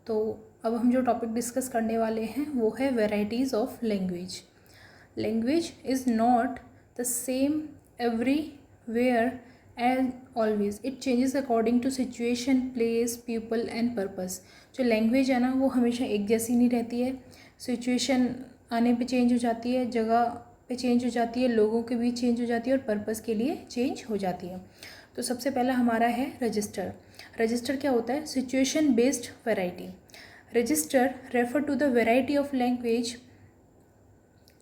तो अब हम जो टॉपिक डिस्कस करने वाले हैं वो है varieties of language. Language is not the same everywhere and always, it changes according to situation, place, people and purpose. जो लैंग्वेज है ना वो हमेशा एक जैसी नहीं रहती है, सिचुएशन आने पे चेंज हो जाती है, जगह पे चेंज हो जाती है, लोगों के बीच चेंज हो जाती है और पर्पस के लिए चेंज हो जाती है। तो सबसे पहला हमारा है रजिस्टर। रजिस्टर क्या होता है? Situation based variety. Register refer to the variety of language.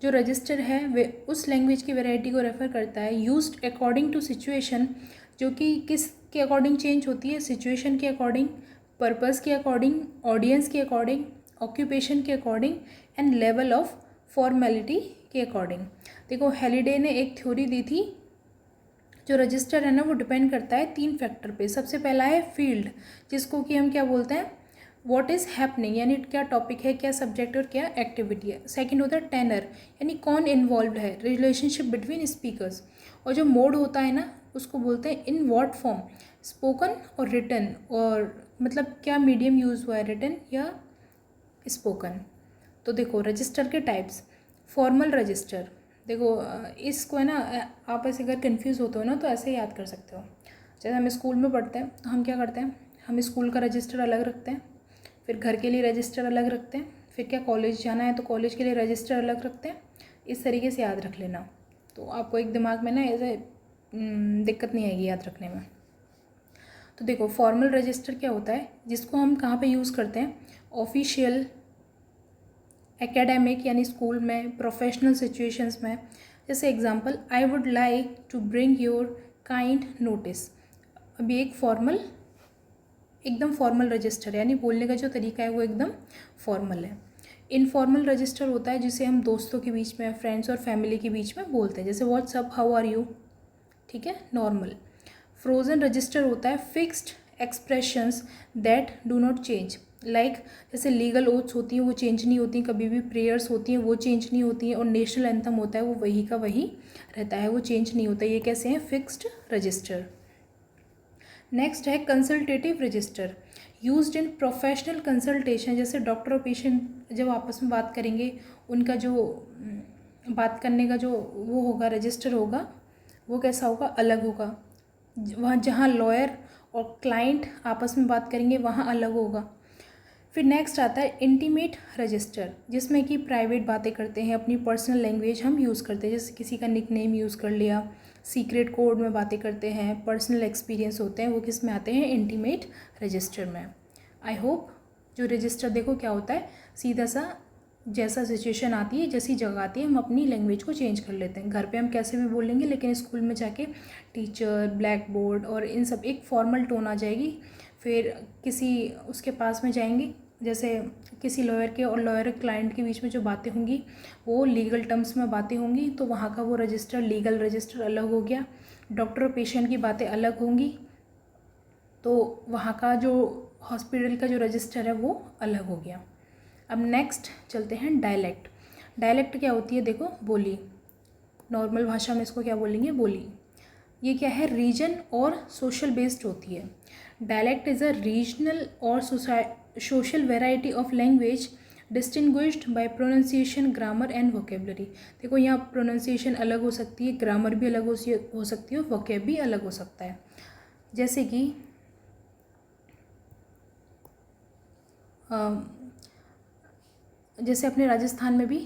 जो रजिस्टर है वे उस लैंग्वेज की वैरायटी को रेफ़र करता है यूज्ड अकॉर्डिंग टू सिचुएशन, जो कि किस के अकॉर्डिंग चेंज होती है? सिचुएशन के अकॉर्डिंग, पर्पस के अकॉर्डिंग, ऑडियंस के अकॉर्डिंग, ऑक्यूपेशन के according and level of formality के अकॉर्डिंग। देखो हेलिडे ने एक थ्योरी दी थी, जो रजिस्टर है ना वो डिपेंड करता है 3 फैक्टर पे। सबसे पहला है फील्ड, जिसको कि हम क्या बोलते हैं? व्हाट इज़ हैपनिंग, यानी क्या टॉपिक है, क्या सब्जेक्ट और क्या एक्टिविटी है। सेकंड होता है टेनर, यानी कौन इन्वॉल्व है, रिलेशनशिप बिटवीन स्पीकर्स। और जो मोड होता है ना उसको बोलते हैं इन व्हाट फॉर्म, स्पोकन और रिटन, और मतलब क्या मीडियम यूज़ हुआ है, रिटन या स्पोकन। तो देखो रजिस्टर के टाइप्स। फॉर्मल रजिस्टर, देखो इसको है ना आप ऐसे अगर कन्फ्यूज़ होते हो ना तो ऐसे याद कर सकते हो। जैसे हम स्कूल में पढ़ते हैं तो हम क्या करते हैं, हम स्कूल का रजिस्टर अलग रखते हैं, फिर घर के लिए रजिस्टर अलग रखते हैं, फिर क्या कॉलेज जाना है तो कॉलेज के लिए रजिस्टर अलग रखते हैं। इस तरीके से याद रख लेना, तो आपको एक दिमाग में ना ऐसे दिक्कत नहीं आएगी याद रखने में। तो देखो फॉर्मल रजिस्टर क्या होता है, जिसको हम कहाँ पे यूज़ करते हैं? ऑफिशियल, एकेडमिक यानी स्कूल में, प्रोफेशनल सिचुएशंस में। जैसे example, I would like to bring your kind notice. अभी एक फॉर्मल, एकदम फॉर्मल रजिस्टर है, यानी बोलने का जो तरीका है वो एकदम फॉर्मल है। इनफॉर्मल रजिस्टर होता है जिसे हम दोस्तों के बीच में, फ्रेंड्स और फैमिली के बीच में बोलते हैं, जैसे व्हाट्सअप, हाउ आर यू, ठीक है, नॉर्मल। फ्रोजन रजिस्टर होता है fixed expressions that do not change, like जैसे लीगल ओथ्स होती हैं वो चेंज नहीं होती कभी भी, प्रेयर्स होती हैं वो चेंज नहीं होती हैं, और नेशनल एंथम होता है वो वही का वही रहता है, वो चेंज नहीं होता। ये कैसे हैं? Fixed register. नेक्स्ट है consultative register, used in professional consultation. जैसे डॉक्टर और पेशेंट जब आपस में बात करेंगे, उनका जो बात करने का जो वो होगा रजिस्टर होगा वो कैसा होगा? अलग होगा। वहाँ जहाँ लॉयर और क्लाइंट आपस में बात करेंगे वहाँ अलग होगा। फिर नेक्स्ट आता है इंटीमेट रजिस्टर, जिसमें कि प्राइवेट बातें करते हैं, अपनी पर्सनल लैंग्वेज हम यूज़ करते हैं, जैसे किसी का निक नेम यूज़ कर लिया, सीक्रेट कोड में बातें करते हैं, पर्सनल एक्सपीरियंस होते हैं, वो किस में आते हैं? इंटीमेट रजिस्टर में। आई होप जो रजिस्टर देखो क्या होता है, सीधा सा जैसा सिचुएशन आती है, जैसी जगह आती है, हम अपनी लैंग्वेज को चेंज कर लेते हैं। घर पे हम कैसे भी बोल लेंगे, लेकिन स्कूल में जाके टीचर, ब्लैक बोर्ड और इन सब एक फॉर्मल टोन आ जाएगी। फिर किसी उसके पास में जाएंगे, जैसे किसी लॉयर के और लॉयर क्लाइंट के बीच में जो बातें होंगी वो लीगल टर्म्स में बातें होंगी, तो वहाँ का वो रजिस्टर, लीगल रजिस्टर अलग हो गया। डॉक्टर और पेशेंट की बातें अलग होंगी, तो वहाँ का जो हॉस्पिटल का जो रजिस्टर है वो अलग हो गया। अब नेक्स्ट चलते हैं डायलेक्ट। डायलेक्ट क्या होती है? देखो बोली, नॉर्मल भाषा में इसको क्या बोलेंगे? बोली। ये क्या है? रीजन और सोशल बेस्ड होती है। डायलेक्ट इज़ अ रीजनल और social variety of language distinguished by pronunciation, grammar and vocabulary. देखो यहाँ प्रोनाउंसिएशन अलग हो सकती है, ग्रामर भी अलग हो सकती है और वोकेब भी अलग हो सकता है। जैसे कि जैसे अपने राजस्थान में भी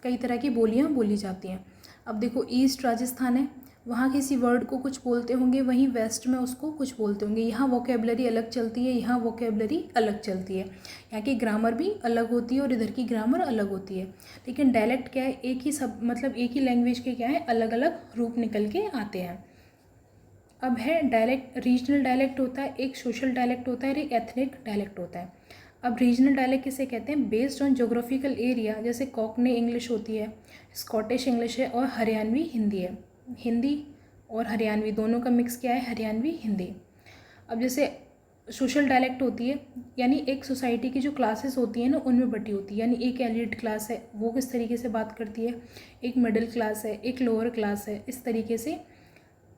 कई तरह की बोलियाँ बोली जाती हैं। अब देखो ईस्ट राजस्थान है, वहाँ किसी वर्ड को कुछ बोलते होंगे, वहीं वेस्ट में उसको कुछ बोलते होंगे। यहाँ वोकेबलरी अलग चलती है, यहाँ वोकेबलरी अलग चलती है, यहाँ की ग्रामर भी अलग होती है और इधर की ग्रामर अलग होती है। लेकिन डायलेक्ट क्या है? एक ही सब, मतलब एक ही लैंग्वेज के क्या है, अलग अलग रूप निकल के आते हैं। अब है डायलेक्ट, रीजनल डायलेक्ट होता है, एक सोशल डायलेक्ट होता है और एक एथनिक डायलेक्ट होता है। अब रीजनल डायलेक्ट किसे कहते हैं? बेस्ड ऑन जोग्राफिकल एरिया, जैसे कॉकनी इंग्लिश होती है, स्कॉटिश इंग्लिश है और हरियाणवी हिंदी है। हिंदी और हरियाणवी दोनों का मिक्स क्या है? हरियाणवी हिंदी। अब जैसे सोशल डायलेक्ट होती है, यानी एक सोसाइटी की जो क्लासेस होती हैं ना उनमें बटी होती है, यानी एक एलिट क्लास है वो किस तरीके से बात करती है, एक मिडिल क्लास है, एक लोअर क्लास है, इस तरीके से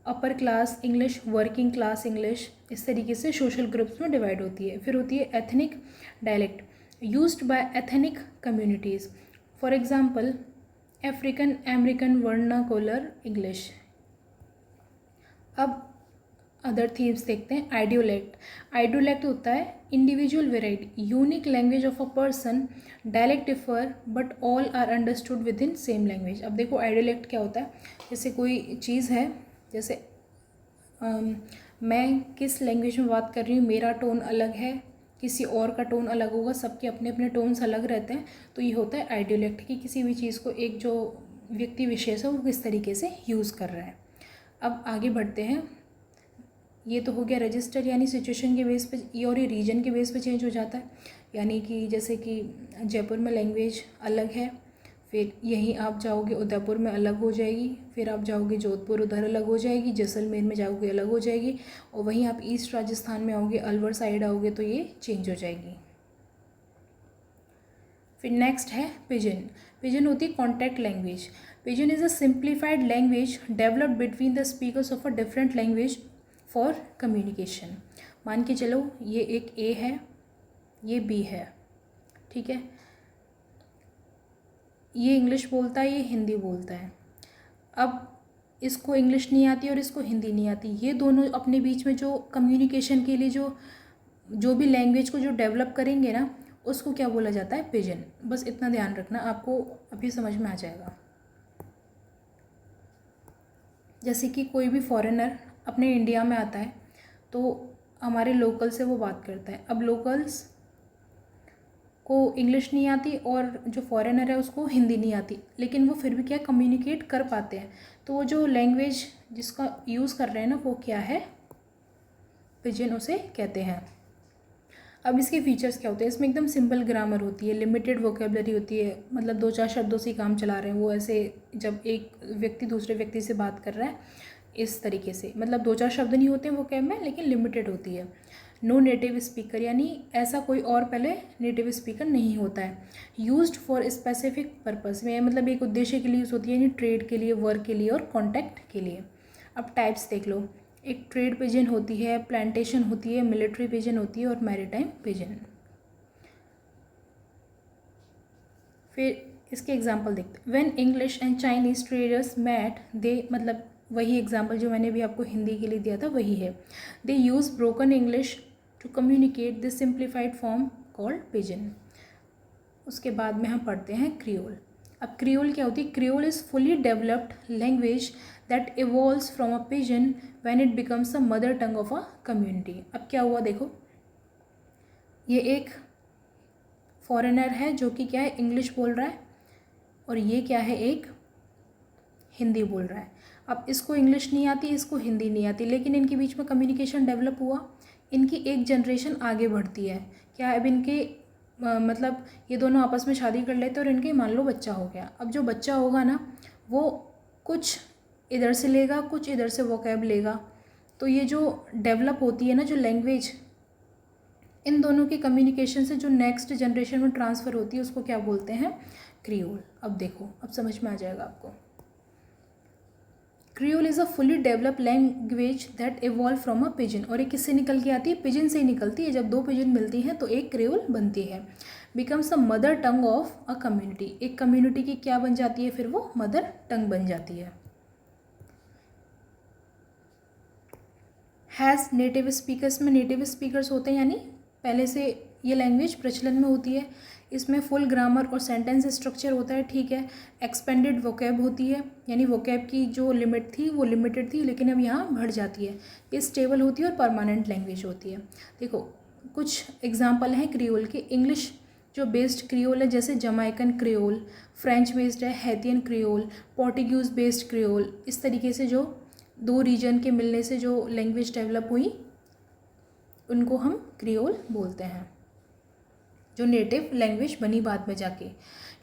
upper class English, working class English, इस तरीके से सोशल ग्रुप्स में डिवाइड होती है। फिर होती है ethnic dialect used by ethnic communities, for example African American vernacular English. अब अदर थीम्स देखते हैं। आइडियोलेक्ट, आइडियोलेक्ट होता है individual variety unique language of a person, dialect differ but all are understood within same language. अब देखो आइडियोलेक्ट क्या होता है, जैसे कोई चीज़ है, जैसे मैं किस लैंग्वेज में बात कर रही हूँ, मेरा टोन अलग है, किसी और का टोन अलग होगा, सबके अपने अपने टोन्स अलग रहते हैं, तो ये होता है आइडियोलेक्ट कि किसी भी चीज़ को एक जो व्यक्ति विशेष है वो किस तरीके से यूज़ कर रहा है। अब आगे बढ़ते हैं। ये तो हो गया रजिस्टर, यानी सिचुएशन के बेस पे, और ये रीजन के बेस पे चेंज हो जाता है। यानी कि जैसे कि जयपुर में लैंग्वेज अलग है, फिर यहीं आप जाओगे उदयपुर में अलग हो जाएगी, फिर आप जाओगे जोधपुर उधर अलग हो जाएगी, जैसलमेर में जाओगे अलग हो जाएगी, और वहीं आप ईस्ट राजस्थान में आओगे, अलवर साइड आओगे तो ये चेंज हो जाएगी। फिर नेक्स्ट है पिजन। पिजन होती है contact language. Pigeon is a simplified language developed between the speakers of a different language for communication. मान के चलो ये एक ए है, ये बी है, ठीक है, ये इंग्लिश बोलता है, ये हिंदी बोलता है। अब इसको इंग्लिश नहीं आती और इसको हिंदी नहीं आती, ये दोनों अपने बीच में जो कम्युनिकेशन के लिए जो भी लैंग्वेज को जो डेवलप करेंगे ना, उसको क्या बोला जाता है, पिजन। बस इतना ध्यान रखना, आपको अभी समझ में आ जाएगा। जैसे कि कोई भी फॉरेनर अपने इंडिया में आता है तो हमारे लोकल से वो बात करता है। अब लोकल्स को इंग्लिश नहीं आती और जो फॉरेनर है उसको हिंदी नहीं आती, लेकिन वो फिर भी क्या कम्युनिकेट कर पाते हैं। तो वो जो लैंग्वेज जिसका यूज़ कर रहे हैं ना, वो क्या है, पिजन उसे कहते हैं। अब इसके फीचर्स क्या होते हैं, इसमें एकदम सिंपल ग्रामर होती है, लिमिटेड वोकेबलरी होती है, मतलब 2-4 शब्दों से ही काम चला रहे हैं वो, ऐसे जब एक व्यक्ति दूसरे व्यक्ति से बात कर रहा है इस तरीके से, मतलब 2-4 शब्द नहीं होते हैं वोकैब में, लेकिन लिमिटेड होती है। नो नेटिव स्पीकर, यानी ऐसा कोई और पहले नेटिव स्पीकर नहीं होता है। यूज्ड फॉर स्पेसिफिक पर्पस में, मतलब एक उद्देश्य के लिए यूज़ होती है, यानी ट्रेड के लिए, वर्क के लिए और कॉन्टैक्ट के लिए। अब टाइप्स देख लो, एक ट्रेड पिजन होती है, प्लांटेशन होती है, मिलिट्री पिजन होती है और मैरीटाइम पिजन। फिर इसके एग्जांपल देखते हैं। When English and Chinese traders met they, मतलब वही एग्जांपल जो मैंने भी आपको हिंदी के लिए दिया था वही है। They use broken English to communicate this simplified form called pidgin. उसके बाद में हम पढ़ते हैं क्रियोल। अब क्रियोल क्या होती है, creole is fully developed language that evolves from a pigeon when it becomes the mother tongue of a community. अब क्या हुआ देखो, ये एक फॉरेनर है जो कि क्या है, इंग्लिश बोल रहा है, और ये क्या है, एक हिंदी बोल रहा है। अब इसको इंग्लिश नहीं आती, इसको हिंदी नहीं आती, लेकिन इनके बीच में कम्युनिकेशन डेवलप हुआ, इनकी एक जनरेशन आगे बढ़ती है। क्या अब इनके मतलब ये दोनों आपस में शादी कर लेते और इनके मान लो बच्चा हो गया। अब जो बच्चा होगा ना, वो कुछ इधर से लेगा, कुछ इधर से वोकैब लेगा, तो ये जो डेवलप होती है ना जो लैंग्वेज, इन दोनों की कम्युनिकेशन से जो नेक्स्ट जनरेशन में ट्रांसफ़र होती है उसको क्या बोलते हैं, क्रियोल। अब देखो, अब समझ में आ जाएगा आपको। Creole is a fully developed language that evolve from a pigeon, और ये किससे निकल के आती है, पिजन से ही निकलती है। जब 2 पिजन मिलती हैं तो एक क्रियोल बनती है। Becomes a mother tongue of a community, एक कम्युनिटी की क्या बन जाती है, फिर वो मदर टंग बन जाती है। हैज़ नेटिव स्पीकर्स, में नेटिव स्पीकर्स होते हैं, यानी पहले से ये लैंग्वेज प्रचलन में होती है। इसमें फुल ग्रामर और सेंटेंस स्ट्रक्चर होता है, ठीक है। एक्सपेंडेड वोकैब होती है, यानी वोकैब की जो लिमिट थी वो लिमिटेड थी, लेकिन अब यहाँ बढ़ जाती है। ये स्टेबल होती है और परमानेंट लैंग्वेज होती है। देखो कुछ एग्जाम्पल हैं क्रियोल के। इंग्लिश जो बेस्ड क्रियोल है, जैसे जमाइकन क्रियोल, फ्रेंच बेस्ड है हैतियन क्रियोल, पोर्टुगीज़ बेस्ड क्रियोल, इस तरीके से जो 2 रीजन के मिलने से जो लैंग्वेज डेवलप हुई उनको हम क्रियोल बोलते हैं, जो नेटिव लैंग्वेज बनी बाद में जाके।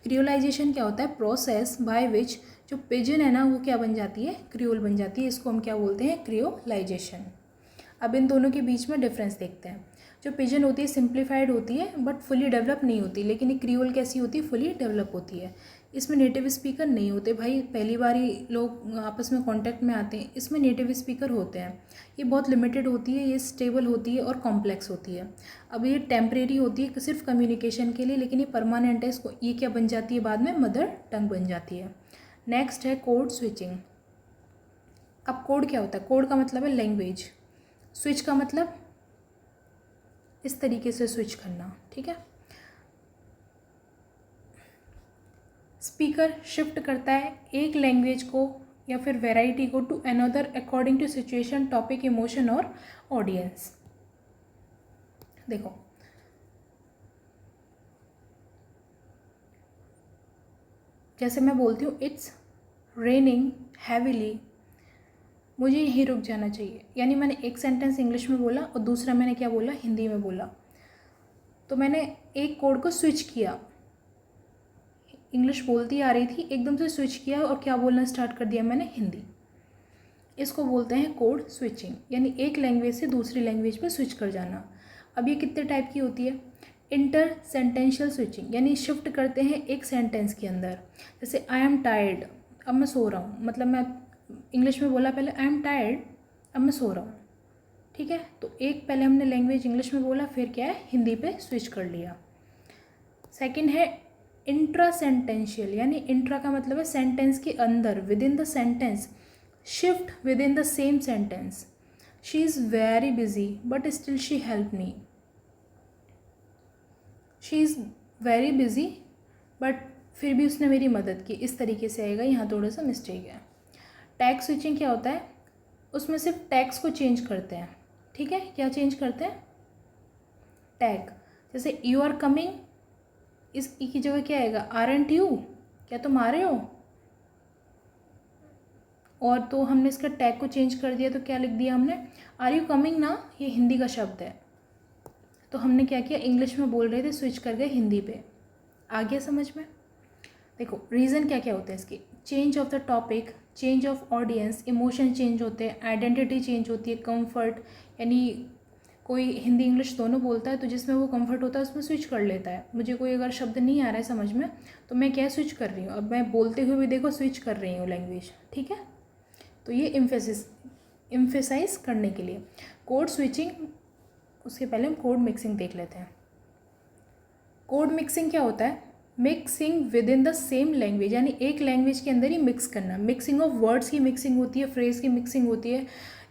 क्रियोलाइजेशन क्या होता है, प्रोसेस बाय विच जो पिजन है ना वो क्या बन जाती है, क्रियोल बन जाती है। इसको हम क्या बोलते हैं, क्रियोलाइजेशन। अब इन दोनों के बीच में डिफरेंस देखते हैं। जो पिजन होती है सिंप्लीफाइड होती है बट फुली डेवलप नहीं होती, लेकिन ये क्रियोल कैसी होती है, फुली डेवलप होती है। इसमें नेटिव स्पीकर नहीं होते भाई, पहली बार ही लोग आपस में कांटेक्ट में आते हैं। इसमें नेटिव स्पीकर होते हैं। ये बहुत लिमिटेड होती है, ये स्टेबल होती है और कॉम्प्लेक्स होती है। अब ये टेम्परेरी होती है सिर्फ कम्युनिकेशन के लिए, लेकिन ये परमानेंट है। इसको ये क्या बन जाती है बाद में, मदर टंग बन जाती है। नेक्स्ट है कोड स्विचिंग। अब कोड क्या होता है? कोड का मतलब है लैंग्वेज, स्विच का मतलब इस तरीके से स्विच करना, ठीक है। स्पीकर शिफ्ट करता है एक लैंग्वेज को या फिर वैरायटी को to another according to situation, topic, emotion और ऑडियंस। देखो जैसे मैं बोलती हूँ इट्स रेनिंग हैविली, मुझे यहीं रुक जाना चाहिए, यानी मैंने एक सेंटेंस इंग्लिश में बोला और दूसरा मैंने क्या बोला, हिंदी में बोला। तो मैंने एक कोड को स्विच किया, इंग्लिश बोलती आ रही थी, एकदम से स्विच किया और क्या बोलना स्टार्ट कर दिया मैंने, हिंदी। इसको बोलते हैं कोड स्विचिंग, यानी एक लैंग्वेज से दूसरी लैंग्वेज पे स्विच कर जाना। अब ये कितने टाइप की होती है? इंटर सेंटेंशियल स्विचिंग, यानी शिफ्ट करते हैं एक सेंटेंस के अंदर। जैसे आई एम टायर्ड, अब मैं सो रहा हूँ, मतलब मैं इंग्लिश में बोला पहले आई एम टायर्ड, अब मैं सो रहा हूँ, ठीक है। तो एक पहले हमने लैंग्वेज इंग्लिश में बोला, फिर क्या है, हिंदी पे स्विच कर लिया। सेकंड है इंट्रा सेंटेंशियल, यानी इंट्रा का मतलब है सेंटेंस के अंदर, with in the sentence, shift with in the same sentence. She is very busy but still she help me, she is very busy but फिर भी उसने मेरी मदद की, इस तरीके से आएगा। यहाँ थोड़ा सा मिस्टेक है। टैग स्विचिंग क्या होता है? उसमें सिर्फ टैग्स को चेंज करते हैं, ठीक है। क्या चेंज करते हैं? टैग। जैसे यू आर कमिंग, इस ई की जगह क्या आएगा, आरंट यू, क्या तुम आ रहे हो। और तो हमने इसका टैग को चेंज कर दिया, तो क्या लिख दिया हमने, आर यू कमिंग ना, ये हिंदी का शब्द है। तो हमने क्या किया, इंग्लिश में बोल रहे थे, स्विच कर गए हिंदी पे। आ गया समझ में? देखो रीज़न क्या क्या होते हैं इसके, change of the topic, change of audience, emotion change होते हैं, आइडेंटिटी चेंज होती है, कंफर्ट, यानी कोई हिंदी इंग्लिश दोनों बोलता है तो जिसमें वो कंफर्ट होता है उसमें स्विच कर लेता है। मुझे कोई अगर शब्द नहीं आ रहा है समझ में, तो मैं क्या स्विच कर रही हूँ, अब मैं बोलते हुए भी देखो स्विच कर रही हूँ लैंग्वेज, ठीक है। तो ये इम्फेसाइज करने के लिए कोड स्विचिंग। उसके पहले हम कोड मिक्सिंग देख लेते हैं। कोड मिक्सिंग क्या होता है? Mixing within the same language, यानी एक लैंग्वेज के अंदर ही मिक्स करना। मिक्सिंग ऑफ वर्ड्स की मिक्सिंग होती है, फ्रेज की मिक्सिंग होती है,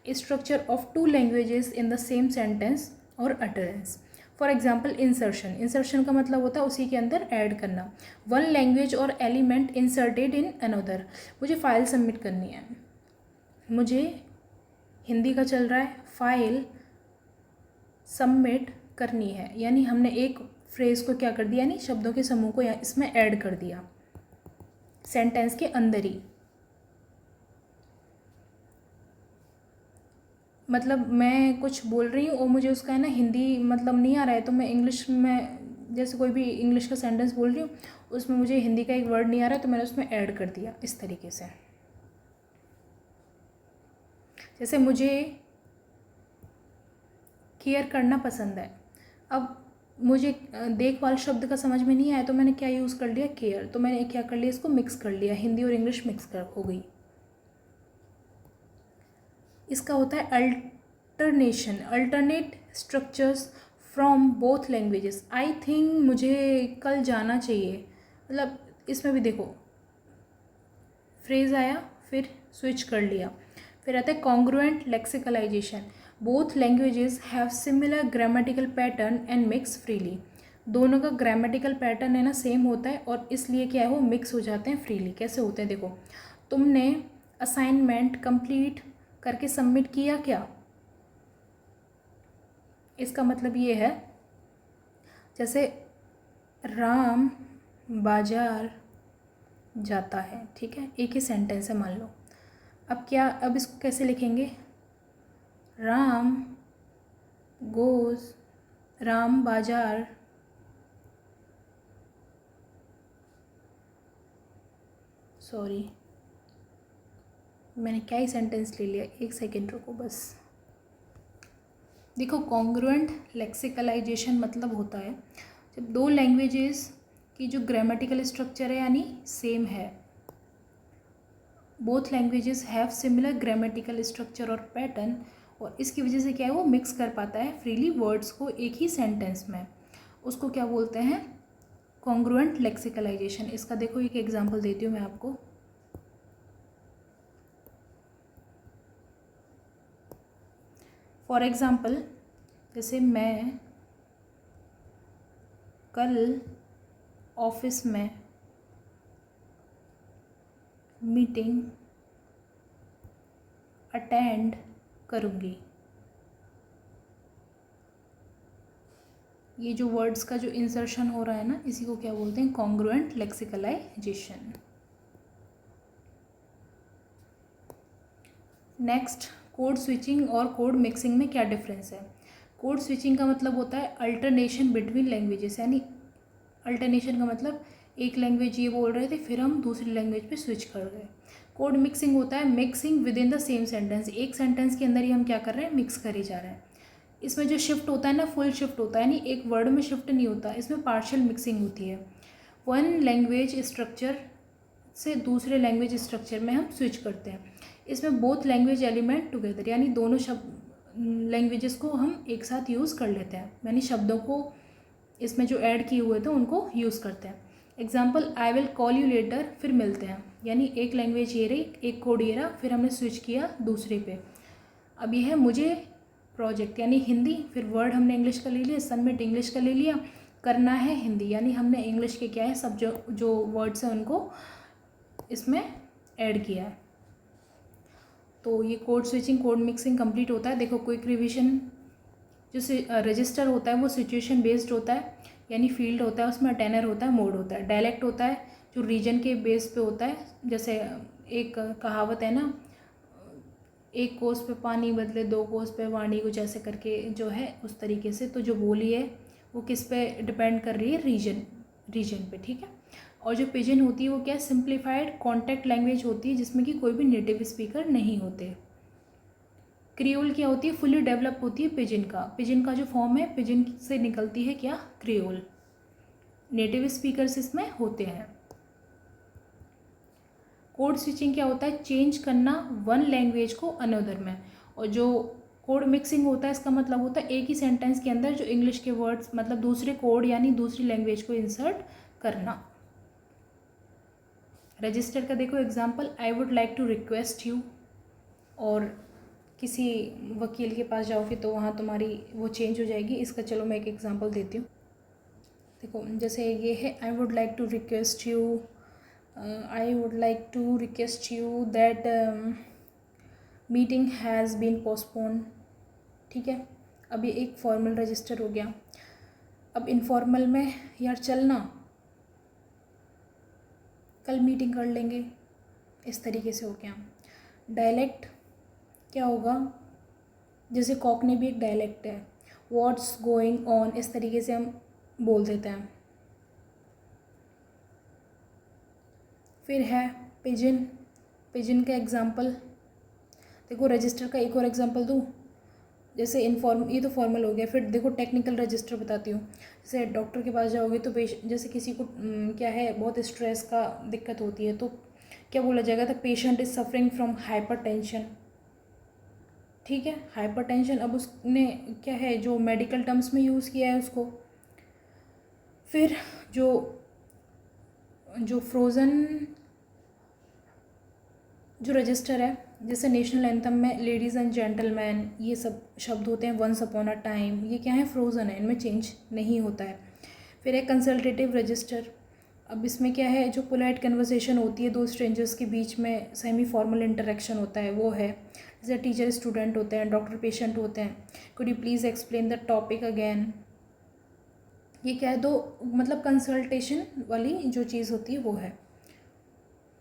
structure of two languages in the same sentence और utterance. For example insertion, insertion का मतलब होता है उसी के अंदर ऐड करना। वन लैंग्वेज और एलिमेंट इंसर्टेड इन अनदर। मुझे फाइल सबमिट करनी है, मुझे हिंदी का चल रहा है, फाइल सबमिट करनी है, यानी हमने एक फ्रेज़ को क्या कर दिया, यानी शब्दों के समूह को इसमें ऐड कर दिया सेंटेंस के अंदर ही। मतलब मैं कुछ बोल रही हूँ और मुझे उसका है ना हिंदी मतलब नहीं आ रहा है, तो मैं इंग्लिश में जैसे कोई भी इंग्लिश का सेंटेंस बोल रही हूँ, उसमें मुझे हिंदी का एक वर्ड नहीं आ रहा है, तो मैंने उसमें ऐड कर दिया इस तरीके से। जैसे मुझे केयर करना पसंद है, अब मुझे देखभाल शब्द का समझ में नहीं आया, तो मैंने क्या यूज़ कर लिया, केयर। तो मैंने क्या कर लिया, इसको मिक्स कर लिया, हिंदी और इंग्लिश मिक्स कर हो गई। इसका होता है alternation, alternate structures from both languages. I think मुझे कल जाना चाहिए, मतलब इसमें भी देखो फ्रेज आया, फिर स्विच कर लिया। फिर आता है congruent lexicalization, both languages have similar grammatical pattern and mix freely. दोनों का ग्रामेटिकल पैटर्न है ना सेम होता है, और इसलिए क्या है वो मिक्स हो जाते हैं फ्रीली। कैसे होते हैं देखो, तुमने असाइनमेंट कंप्लीट करके सबमिट किया क्या, इसका मतलब ये है जैसे राम बाजार जाता है, ठीक है, एक ही सेंटेंस है मान लो। अब क्या, अब इसको कैसे लिखेंगे, राम गोज, राम बाजार, सॉरी मैंने क्या ही सेंटेंस ले लिया, एक सेकेंड रुको बस। देखो कॉन्ग्रुएंट लेक्सिकलाइजेशन मतलब होता है जब दो लैंग्वेजेस कि जो ग्रामेटिकल स्ट्रक्चर है यानी सेम है, both languages have similar grammatical structure और पैटर्न, और इसकी वजह से क्या है वो मिक्स कर पाता है फ्रीली वर्ड्स को एक ही सेंटेंस में, उसको क्या बोलते हैं कॉन्ग्रुएंट लेक्सिकलाइजेशन। इसका देखो एक एग्जांपल देती हूँ मैं आपको। फॉर एग्जांपल, जैसे मैं कल ऑफिस में मीटिंग अटेंड करूँगी, ये जो वर्ड्स का जो इंसर्शन हो रहा है ना, इसी को क्या बोलते हैं कॉन्ग्रुएंट लेक्सिकलाइजेशन। नेक्स्ट, कोड स्विचिंग और कोड मिक्सिंग में क्या डिफरेंस है। कोड स्विचिंग का मतलब होता है अल्टरनेशन बिटवीन लैंग्वेजेस, यानी अल्टरनेशन का मतलब एक लैंग्वेज ये बोल रहे थे फिर हम दूसरी लैंग्वेज पे स्विच कर गए। कोड मिक्सिंग होता है mixing within the same sentence, एक सेंटेंस के अंदर ही हम क्या कर रहे हैं मिक्स कर ही जा रहे हैं। इसमें जो शिफ्ट होता है ना फुल शिफ्ट होता है, यानी एक वर्ड में शिफ्ट नहीं होता, इसमें पार्शियल मिक्सिंग होती है। वन लैंग्वेज स्ट्रक्चर से दूसरे लैंग्वेज स्ट्रक्चर में हम स्विच करते हैं। इसमें बोथ लैंग्वेज एलिमेंट टुगेदर, यानी दोनों लैंग्वेजेस को हम एक साथ यूज़ कर लेते हैं, यानी शब्दों को इसमें जो ऐड किए हुए थे उनको यूज़ करते हैं। Example, I will call you later, फिर मिलते हैं, यानी एक लैंग्वेज ये रही, एक कोड ये रहा, फिर हमने स्विच किया दूसरे पे। अब ये है मुझे प्रोजेक्ट, यानी हिंदी, फिर वर्ड हमने इंग्लिश का ले लिया, सबमिट इंग्लिश का ले लिया, करना है हिंदी, यानी हमने इंग्लिश के क्या है सब जो वर्ड्स हैं उनको इसमें ऐड किया है। तो ये code switching code mixing complete होता है। देखो क्विक रिवीजन, जो रजिस्टर होता है वो सिचुएशन बेस्ड होता है, यानी फील्ड होता है, उसमें अटेनर होता है, मोड होता है। डायलेक्ट होता है जो रीजन के बेस पे होता है, जैसे एक कहावत है ना, एक कोस पे पानी बदले दो कोस पे वाणी, कुछ ऐसे करके जो है उस तरीके से। तो जो बोली है वो किस पे डिपेंड कर रही है, रीजन पे, ठीक है। और जो पिजन होती है वो क्या सिंप्लीफाइड कॉन्टैक्ट लैंग्वेज होती है, जिसमें कि कोई भी नेटिव स्पीकर नहीं होते। क्रियोल क्या होती है, फुली डेवलप होती है पिजन का जो फॉर्म है पिजन से निकलती है क्या क्रियोल, नेटिव स्पीकर्स इसमें होते हैं। कोड स्विचिंग क्या होता है, चेंज करना वन लैंग्वेज को अनदर में। और जो कोड मिक्सिंग होता है इसका मतलब होता है एक ही सेंटेंस के अंदर जो इंग्लिश के वर्ड्स मतलब दूसरे कोड यानी दूसरी लैंग्वेज को इंसर्ट करना। रजिस्टर का देखो example, I would like to request you, और किसी वकील के पास जाओगे तो वहाँ तुम्हारी वो चेंज हो जाएगी। इसका चलो मैं एक एग्जांपल देती हूँ। देखो जैसे ये है, I would like to request you that meeting has been postpone, ठीक है। अब ये एक फॉर्मल रजिस्टर हो गया। अब इनफॉर्मल में यार चलना, कल मीटिंग कर लेंगे, इस तरीके से हो गया। डायलेक्ट क्या होगा, जैसे कॉकनी भी एक डायलेक्ट है, व्हाट्स गोइंग ऑन, इस तरीके से हम बोल देते हैं। फिर है पिजन का एग्जाम्पल, देखो रजिस्टर का एक और एग्जाम्पल दूँ, जैसे ये तो फॉर्मल हो गया। फिर देखो टेक्निकल रजिस्टर बताती हूँ। जैसे डॉक्टर के पास जाओगे तो जैसे किसी को क्या है बहुत स्ट्रेस का दिक्कत होती है, तो क्या बोला जाएगा, the patient is suffering from hypertension, ठीक है, हाइपरटेंशन। अब उसने क्या है जो मेडिकल टर्म्स में यूज़ किया है उसको। फिर जो फ्रोज़न जो रजिस्टर है, जैसे नेशनल एंथम में लेडीज़ एंड जेंटलमैन ये सब शब्द होते हैं, वंस अपॉन अ टाइम, ये क्या है फ्रोज़न है, इनमें चेंज नहीं होता है। फिर है कंसल्टेटिव रजिस्टर। अब इसमें क्या है जो पोलाइट कन्वर्सेशन होती है दो स्ट्रेंजर्स के बीच में, सेमी फॉर्मल इंटरेक्शन होता है वो है। जैसे टीचर स्टूडेंट होते हैं, डॉक्टर पेशेंट होते हैं, could you please explain the topic again, ये क्या है दो मतलब कंसल्टेशन वाली जो चीज़ होती है वो है,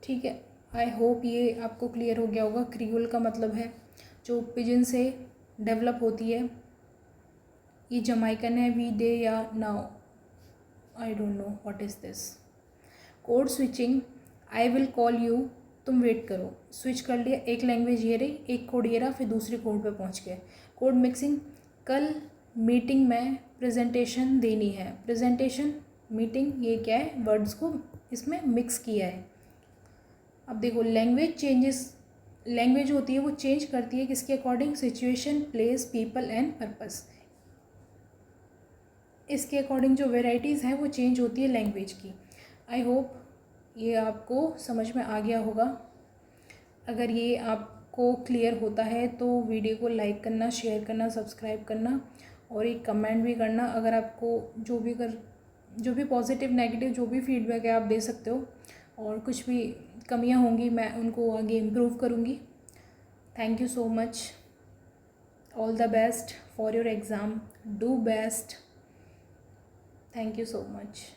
ठीक है। आई होप ये आपको क्लियर हो गया होगा। क्रियोल का मतलब है जो पिजन से डेवलप होती है, ये जमाइकन है, वी डे या now, I don't know what is this. Code switching, I will call you, तुम वेट करो, स्विच कर लिया, एक लैंग्वेज ये रही, एक कोड ये रहा, फिर दूसरे कोड पे पहुंच गए। कोड मिक्सिंग, कल मीटिंग में प्रेजेंटेशन देनी है, प्रेजेंटेशन मीटिंग ये क्या है, वर्ड्स को इसमें मिक्स किया है। अब देखो लैंग्वेज चेंजेस, लैंग्वेज होती है वो चेंज करती है किसके according, situation, place, people and purpose. इसके अकॉर्डिंग जो वेराइटीज़ हैं वो चेंज होती है लैंग्वेज की। आई होप ये आपको समझ में आ गया होगा। अगर ये आपको क्लियर होता है तो वीडियो को लाइक करना, शेयर करना, सब्सक्राइब करना और एक कमेंट भी करना। अगर आपको जो भी पॉजिटिव नेगेटिव जो भी फीडबैक है आप दे सकते हो, और कुछ भी कमियां होंगी मैं उनको आगे इम्प्रूव करूँगी। Thank you so much. All the best for your exam. Do best. Thank you so much.